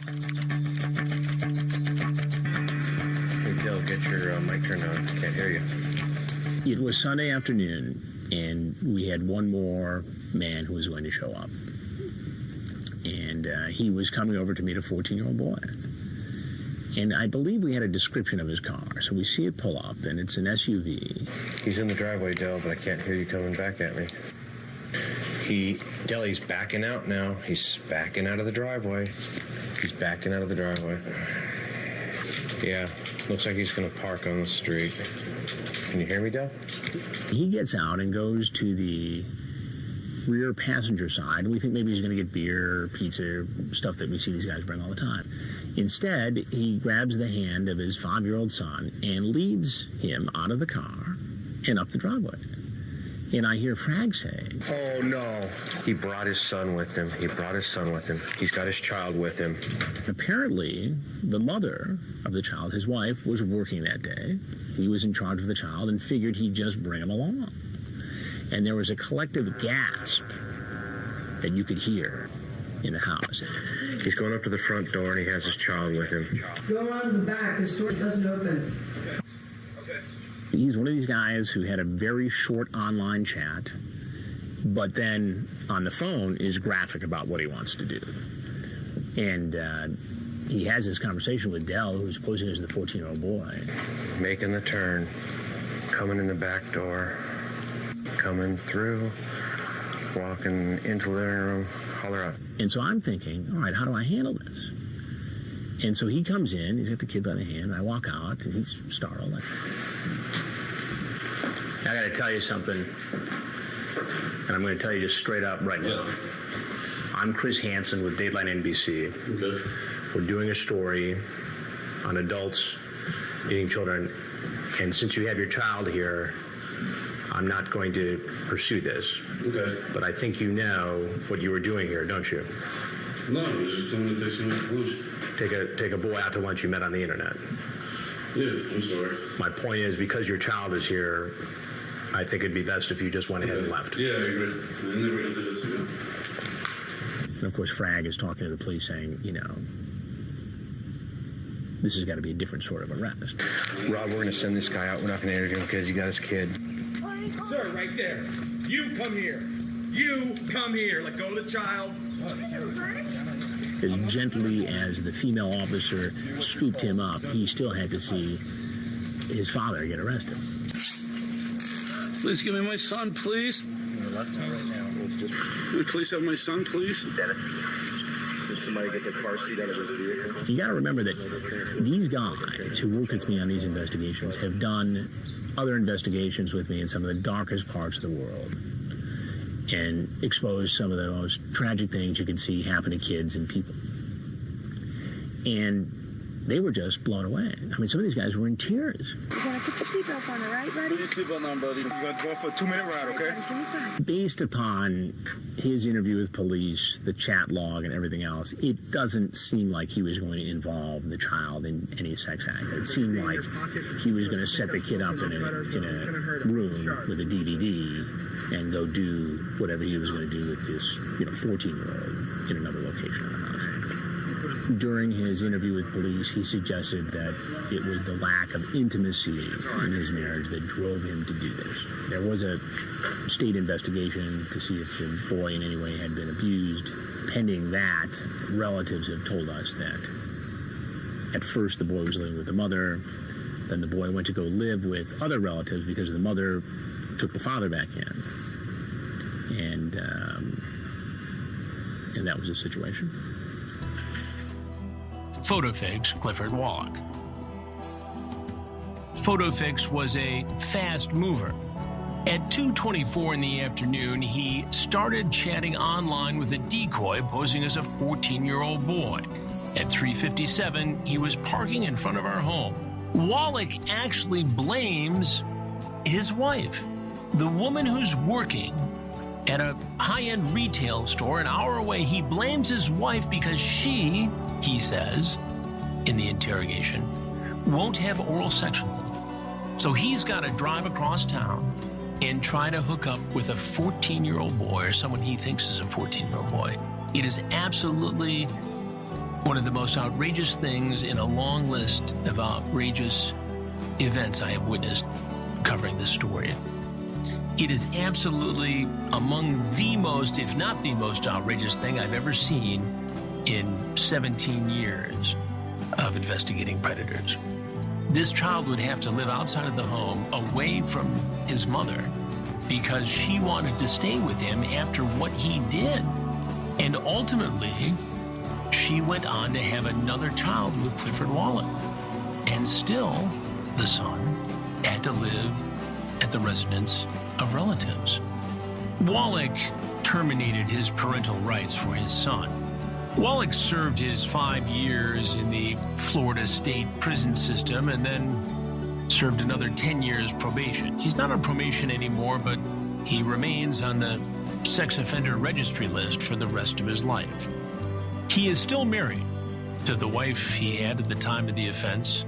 Hey, Dale, get your mic turned on. Can't hear you. It was Sunday afternoon, and we had one more man who was going to show up. And he was coming over to meet a 14-year-old boy. And I believe we had a description of his car. So we see it pull up, and it's an SUV. He's in the driveway, Dale, but I can't hear you coming back at me. Dale, he's backing out now. He's backing out of the driveway. He's backing out of the driveway. Yeah, looks like he's going to park on the street. Can you hear me, Dale? He gets out and goes to the rear passenger side, and we think maybe he's going to get beer, pizza, stuff that we see these guys bring all the time. Instead, he grabs the hand of his 5-year-old son and leads him out of the car and up the driveway. And I hear Frag say, "Oh, no." He brought his son with him. He's got his child with him. Apparently, the mother of the child, his wife, was working that day. He was in charge of the child and figured he'd just bring him along. And there was a collective gasp that you could hear in the house. He's going up to the front door, and he has his child with him. Go around to the back. This door doesn't open. He's one of these guys who had a very short online chat, but then on the phone is graphic about what he wants to do. And he has this conversation with Dell, who's posing as the 14-year-old boy. Making the turn, coming in the back door, coming through, walking into the living room, holler out. And so I'm thinking, all right, how do I handle this? And so he comes in, he's got the kid by the hand, and I walk out, and he's startled. I got to tell you something, and I'm going to tell you just straight up right now. I'm Chris Hansen with Dateline NBC. Okay. We're doing a story on adults eating children, and since you have your child here, I'm not going to pursue this. Okay. But I think you know what you were doing here, don't you? No, I was just doing to take some lunch. Take a boy out to lunch you met on the internet. Yeah, I'm sorry. My point is, because your child is here, I think it'd be best if you just went ahead and left. Yeah, I agree. I never got to this again. And of course, Frag is talking to the police saying, this has got to be a different sort of arrest. Rob, we're going to send this guy out. We're not going to interview him because he got his kid. Sir, right there. You come here. You come here. Let go of the child. As gently as the female officer scooped him up, he still had to see his father get arrested. Please give me my son, please. Please have my son, please. Did somebody get the car seat out of his vehicle? You got to remember that these guys who work with me on these investigations have done other investigations with me in some of the darkest parts of the world and exposed some of the most tragic things you can see happen to kids and people. And they were just blown away. I mean, some of these guys were in tears. You gotta put your seatbelt on, all right, buddy? Put your seatbelt on, buddy. You gotta drive for a 2-minute ride, okay? Based upon his interview with police, the chat log, and everything else, it doesn't seem like he was going to involve the child in any sex act. It seemed like he was going to set the kid up in a room with a DVD and go do whatever he was going to do with this 14-year-old in another location of the house. During his interview with police, he suggested that it was the lack of intimacy in his marriage that drove him to do this. There was a state investigation to see if the boy in any way had been abused. Pending that, relatives have told us that at first the boy was living with the mother, then the boy went to go live with other relatives because the mother took the father back in. And that was the situation. PhotoFix Clifford Wallach. PhotoFix was a fast mover. At 2:24 in the afternoon, he started chatting online with a decoy posing as a 14-year-old boy. At 3:57, he was parking in front of our home. Wallach actually blames his wife, the woman who's working at a high-end retail store an hour away. He blames his wife because she, he says, in the interrogation, won't have oral sex with him. So he's got to drive across town and try to hook up with a 14-year-old boy or someone he thinks is a 14-year-old boy. It is absolutely one of the most outrageous things in a long list of outrageous events I have witnessed covering this story. It is absolutely among the most, if not the most outrageous thing I've ever seen in 17 years of investigating predators. This child would have to live outside of the home, away from his mother, because she wanted to stay with him after what he did. And ultimately, she went on to have another child with Clifford Wallach. And still, the son had to live at the residence of relatives. Wallach terminated his parental rights for his son. Wallach served his 5 years in the Florida state prison system and then served another 10 years probation. He's not on probation anymore, but he remains on the sex offender registry list for the rest of his life. He is still married to the wife he had at the time of the offense,